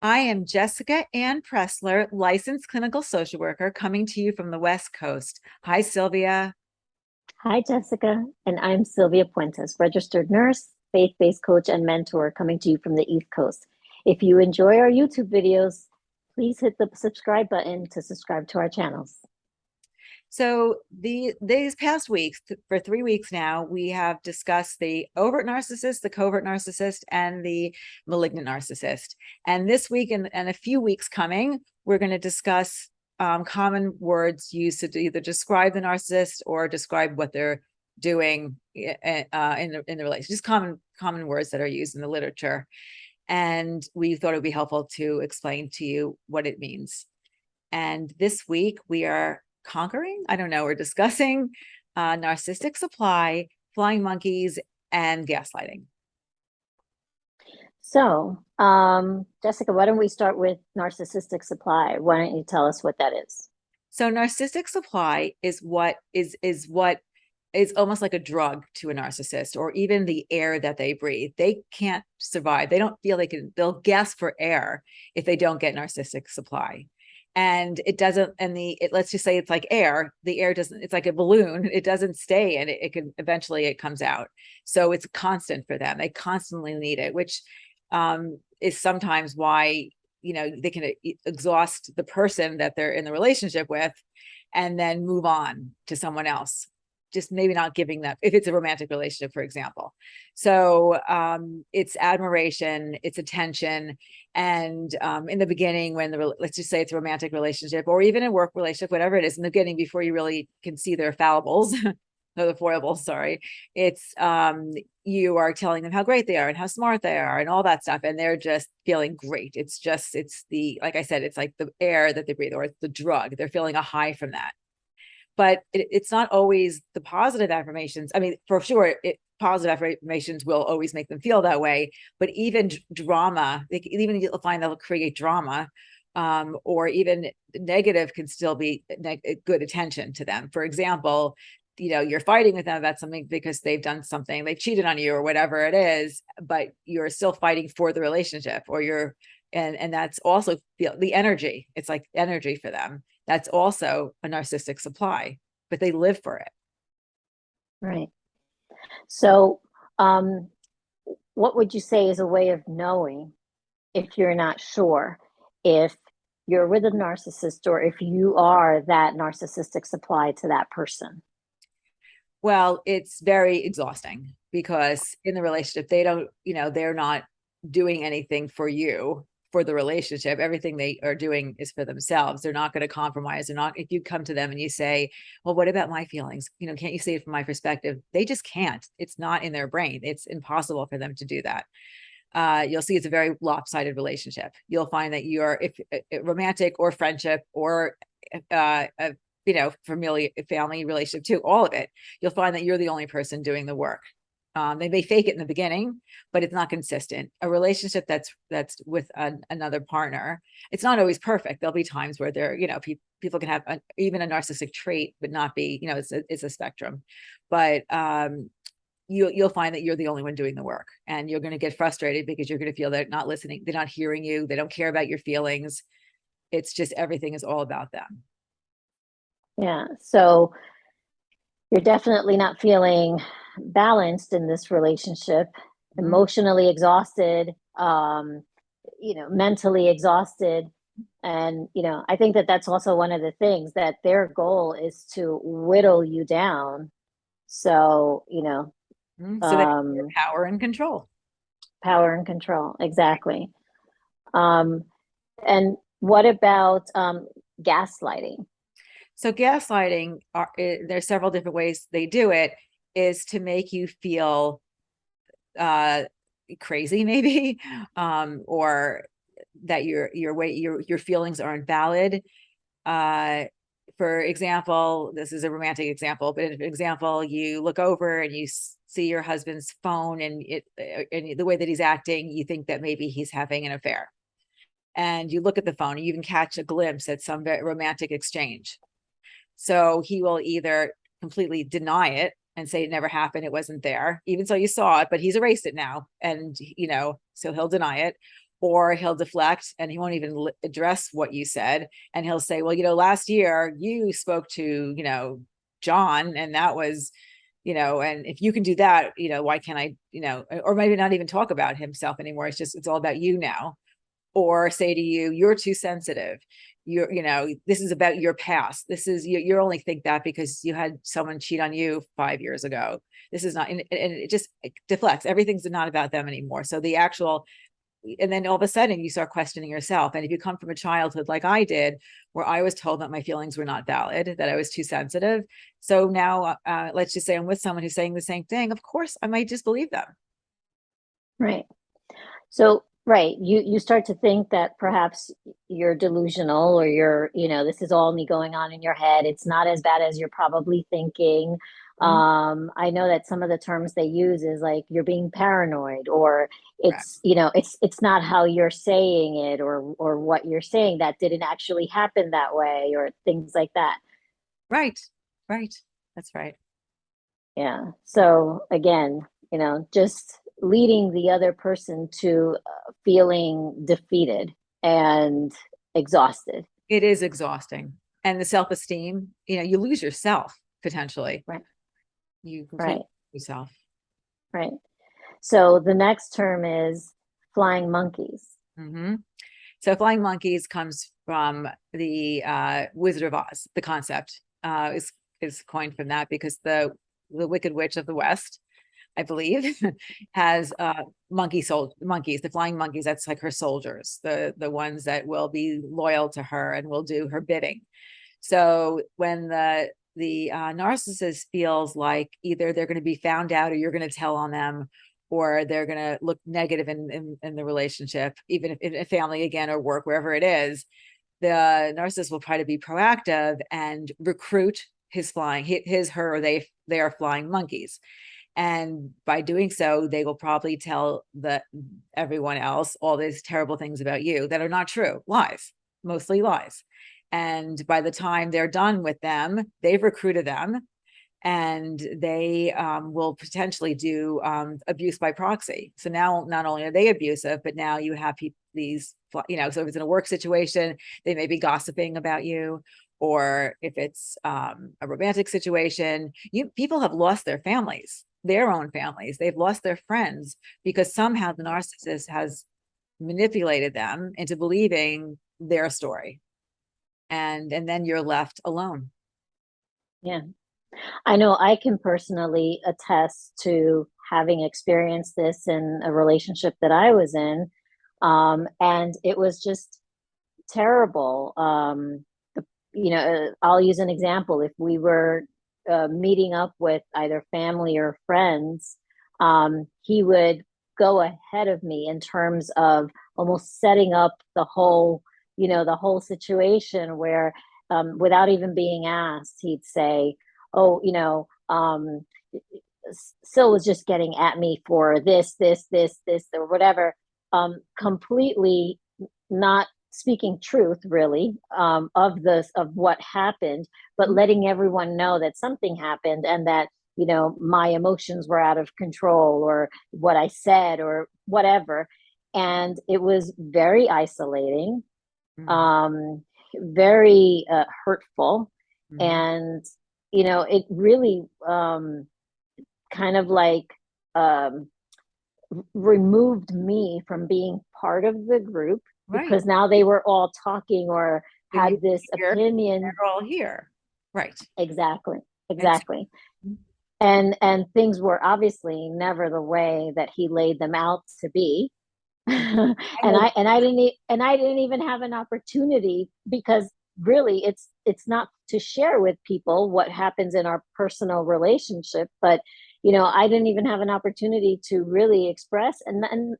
I am Jessica Ann Pressler, licensed clinical social worker, coming to you from the West Coast. Hi, Sylvia. Hi, Jessica, and I'm Sylvia Puentes, registered nurse, faith-based coach, and mentor coming to you from the East Coast. If you enjoy our YouTube videos, please hit the subscribe button to subscribe to our channels. So these past weeks, for 3 weeks now, we have discussed the overt narcissist, the covert narcissist, and the malignant narcissist. And this week and a few weeks coming, we're going to discuss common words used to either describe the narcissist or describe what they're doing in the relationship. Just common words that are used in the literature. And we thought it would be helpful to explain to you what it means. And this week we are we're discussing narcissistic supply, flying monkeys, and gaslighting. So, Jessica, why don't we start with narcissistic supply? Why don't you tell us what that is? So narcissistic supply is what is almost like a drug to a narcissist, or even the air that they breathe. They can't survive. They don't feel they'll gasp for air if they don't get narcissistic supply. And it doesn't, let's just say it's like air. The air doesn't, it's like a balloon. It doesn't stay, and it can eventually it comes out. So it's constant for them. They constantly need it, which is sometimes why, they can exhaust the person that they're in the relationship with and then move on to someone else. Just maybe not giving that, if it's a romantic relationship, for example. So it's admiration, it's attention. And in the beginning, let's just say it's a romantic relationship, or even a work relationship, whatever it is, in the beginning, before you really can see their fallibles, or the foibles, sorry, it's you are telling them how great they are and how smart they are and all that stuff. And they're just feeling great. It's like I said, it's like the air that they breathe, or it's the drug. They're feeling a high from that. But it's not always the positive affirmations. I mean, for sure, positive affirmations will always make them feel that way. But even drama, even you'll find they'll create drama, or even negative can still be good attention to them. For example, you're fighting with them about something because they've done something, they've cheated on you or whatever it is, but you're still fighting for the relationship, or and that's also the energy. It's like energy for them. That's also a narcissistic supply, but they live for it. Right. So, what would you say is a way of knowing if you're not sure if you're with a narcissist or if you are that narcissistic supply to that person? Well, it's very exhausting because in the relationship, they're not doing anything for you, for the relationship. Everything they are doing is for themselves. They're not going to compromise. If you come to them and you say, well, what about my feelings? Can't you see it from my perspective? They just can't. It's not in their brain. It's impossible for them to do that. You'll see it's a very lopsided relationship. You'll find that if romantic or friendship or a family relationship too, all of it, you'll find that you're the only person doing the work. They may fake it in the beginning, but it's not consistent. A relationship that's with another partner, it's not always perfect. There'll be times where people can have even a narcissistic trait, but not be, it's a spectrum. But you'll find that you're the only one doing the work, and you're going to get frustrated because you're going to feel they're not listening, they're not hearing you, they don't care about your feelings. It's just everything is all about them. Yeah. So you're definitely not feeling balanced in this relationship, emotionally exhausted, mentally exhausted. And, I think that that's also one of the things, that their goal is to whittle you down. So, so they have power and control. Power and control. Exactly. And what about gaslighting? So gaslighting, there's several different ways they do it, is to make you feel crazy, maybe, or that your feelings aren't valid. For example, this is a romantic example, but an example, you look over and you see your husband's phone, and the way that he's acting, you think that maybe he's having an affair. And you look at the phone and you can catch a glimpse at some romantic exchange. So he will either completely deny it and say it never happened, it wasn't there, even so you saw it, but he's erased it now. And, so he'll deny it. or he'll deflect and he won't even address what you said. And he'll say, well, last year you spoke to, John, and that was, and if you can do that, why can't I, or maybe not even talk about himself anymore. It's all about you now. Or say to you, you're too sensitive. This is about your past. This is, you only think that because you had someone cheat on you 5 years ago. This is not, and it just deflects. Everything's not about them anymore. So and then all of a sudden you start questioning yourself. And if you come from a childhood like I did, where I was told that my feelings were not valid, that I was too sensitive. So now let's just say I'm with someone who's saying the same thing. Of course, I might disbelieve them. Right. So, right, you start to think that perhaps you're delusional, or this is all me going on in your head. It's not as bad as you're probably thinking. I know that some of the terms they use is like you're being paranoid, or it's, it's not how you're saying it, or what you're saying that didn't actually happen that way, or things like that. Right. That's right. Yeah. So again, just leading the other person to feeling defeated and exhausted. It is exhausting. And the self-esteem, you lose yourself potentially. Right. You completely lose yourself. Right. So the next term is flying monkeys. So flying monkeys comes from the Wizard of Oz. The concept is coined from that, because the Wicked Witch of the West, I believe, has monkeys, the flying monkeys. That's like her soldiers, the ones that will be loyal to her and will do her bidding. So when the narcissist feels like either they're going to be found out, or you're going to tell on them, or they're going to look negative in the relationship, even if in a family again, or work, wherever it is, the narcissist will try to be proactive and recruit her, or they are flying monkeys. And by doing so, they will probably tell everyone else all these terrible things about you that are not true, lies, mostly lies. And by the time they're done with them, they've recruited them, and they will potentially do abuse by proxy. So now not only are they abusive, but now you have these, so if it's in a work situation, they may be gossiping about you. Or if it's a romantic situation, people have lost their families, their own families. They've lost their friends, because somehow the narcissist has manipulated them into believing their story. And then you're left alone. Yeah. I know I can personally attest to having experienced this in a relationship that I was in. And it was just terrible. I'll use an example. If we were meeting up with either family or friends, he would go ahead of me in terms of almost setting up the whole situation, where without even being asked, he'd say, oh, Syl was just getting at me for this, or whatever, completely not speaking truth, really, of what happened, but letting everyone know that something happened, and that my emotions were out of control, or what I said, or whatever. And it was very isolating, very hurtful. And it really kind of like removed me from being part of the group, because now they were all talking, or had this opinion. They're all here. Right. Exactly. And things were obviously never the way that he laid them out to be. and I didn't even have an opportunity, because really it's not to share with people what happens in our personal relationship, but I didn't even have an opportunity to really express. And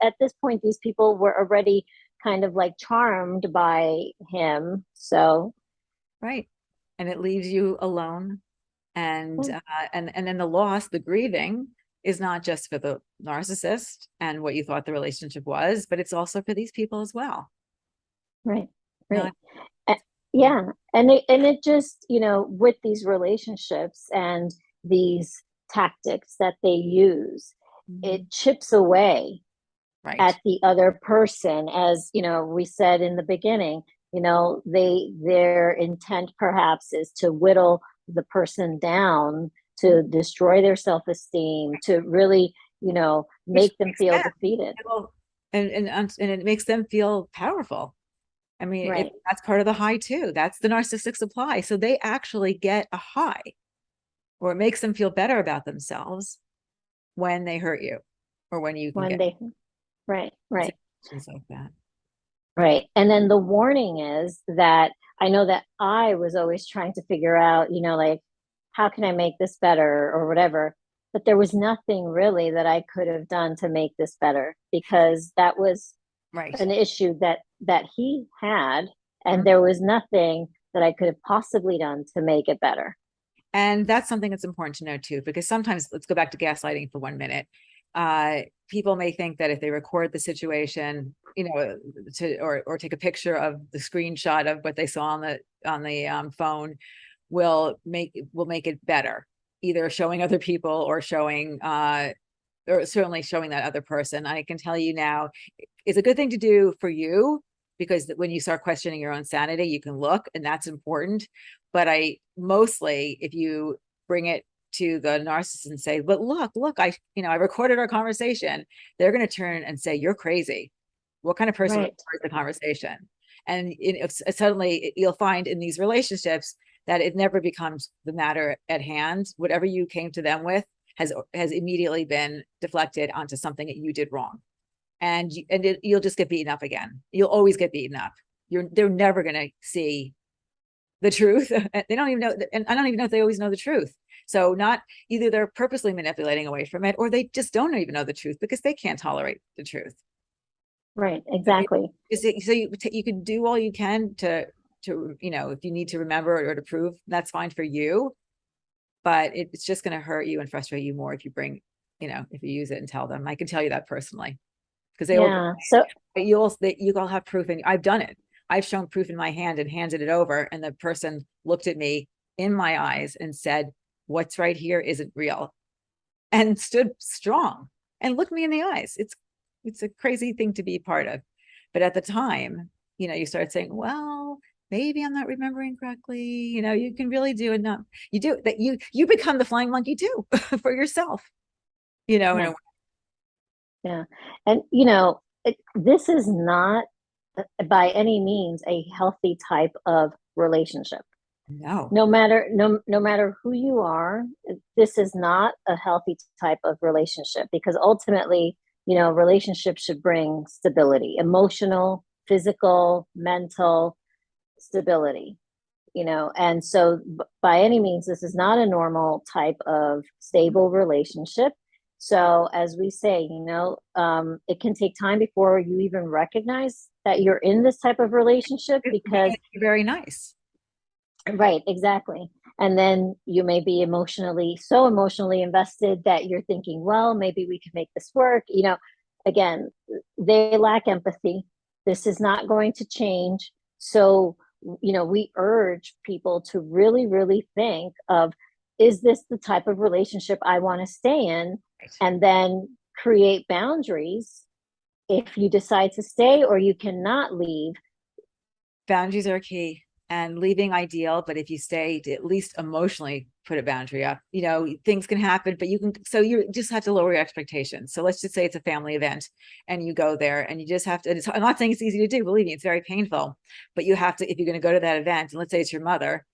at this point, these people were already kind of like charmed by him. So right. And it leaves you alone. And then the loss, the grieving, is not just for the narcissist and what you thought the relationship was, but it's also for these people as well. Right. Yeah. And it just, with these relationships and these tactics that they use, it chips away Right. at the other person. As you know, we said in the beginning, you know, their intent perhaps is to whittle the person down, to destroy their self-esteem, to really, you know, Which make them makes feel sense. defeated. Well, and it makes them feel powerful. I mean, Right. that's part of the high too. That's the narcissistic supply. So they actually get a high, or it makes them feel better about themselves when they hurt you, or when you can When get they, right, right. situations like that. Right. And then the warning is that I know that I was always trying to figure out, you know, like, how can I make this better or whatever? But there was nothing really that I could have done to make this better, because that was Right. an issue that he had, and Mhm. there was nothing that I could have possibly done to make it better. And that's something that's important to know too, because sometimes, let's go back to gaslighting for 1 minute. People may think that if they record the situation, you know, or take a picture of the screenshot of what they saw on the phone, will make it better, either showing other people or showing or certainly showing that other person. I can tell you now, it's a good thing to do for you, because when you start questioning your own sanity, you can look, and that's important. But mostly, if you bring it to the narcissist and say, but look, I recorded our conversation, they're going to turn and say, you're crazy. What kind of person Right. records the conversation? And suddenly you'll find in these relationships that it never becomes the matter at hand. Whatever you came to them with has immediately been deflected onto something that you did wrong, and you'll just get beaten up again. You'll always get beaten up. They're never going to see the truth. They don't even know, and I don't even know if they always know the truth. So not either they're purposely manipulating away from it, or they just don't even know the truth because they can't tolerate the truth. Right. Exactly. So you can do all you can to if you need to remember or to prove, that's fine for you, but it's just going to hurt you and frustrate you more if you if you use it and tell them. I can tell you that personally, because they will. Yeah. So But you'll have proof, and I've done it. I've shown proof in my hand and handed it over, and the person looked at me in my eyes and said, "What's right here isn't real," and stood strong and looked me in the eyes. It's a crazy thing to be part of, but at the time, you start saying, "Well, maybe I'm not remembering correctly." You can really do enough. You do that. You become the flying monkey too for yourself. In yeah. a way. Yeah. And, you know, this is not by any means a healthy type of relationship. No. No matter who you are, this is not a healthy type of relationship, because ultimately, you know, relationships should bring stability, emotional, physical, mental stability, you know. And so by any means, this is not a normal type of stable relationship. So as we say, you know, it can take time before you even recognize that you're in this type of relationship, It's because very nice. right, exactly. And then you may be so emotionally invested that you're thinking, well, maybe we can make this work. You know, again, they lack empathy. This is not going to change. So, you know, we urge people to really, really think of, is this the type of relationship I want to stay in? And then create boundaries if you decide to stay, or you cannot leave. Boundaries are key, and leaving ideal, but if you stay, to at least emotionally put a boundary up. Things can happen, but you just have to lower your expectations. So let's just say it's a family event and you go there, and you just have to, I'm not saying it's easy to do, believe me, it's very painful, but you have to, if you're going to go to that event, and let's say it's your mother,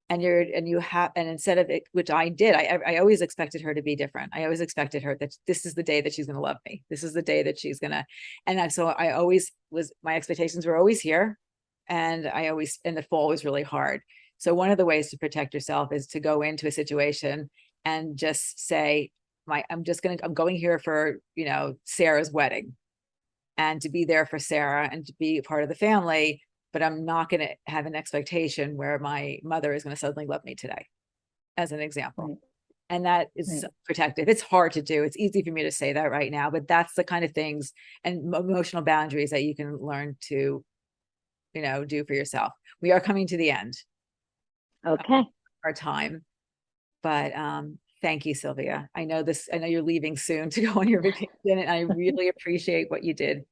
and instead of it, which I did, I always expected her to be different. I always expected her that this is the day that she's going to love me. This is the day that she's going to, so I always my expectations were always here. And the fall was really hard. So one of the ways to protect yourself is to go into a situation and just say, I'm going here for, Sarah's wedding, and to be there for Sarah and to be a part of the family, but I'm not going to have an expectation where my mother is going to suddenly love me today, as an example. Right. And that is Right. protective. It's hard to do. It's easy for me to say that right now, but that's the kind of things and emotional boundaries that you can learn to do for yourself. We are coming to the end Okay. of our time, but Thank you, Sylvia. I know you're leaving soon to go on your vacation, and I really appreciate what you did.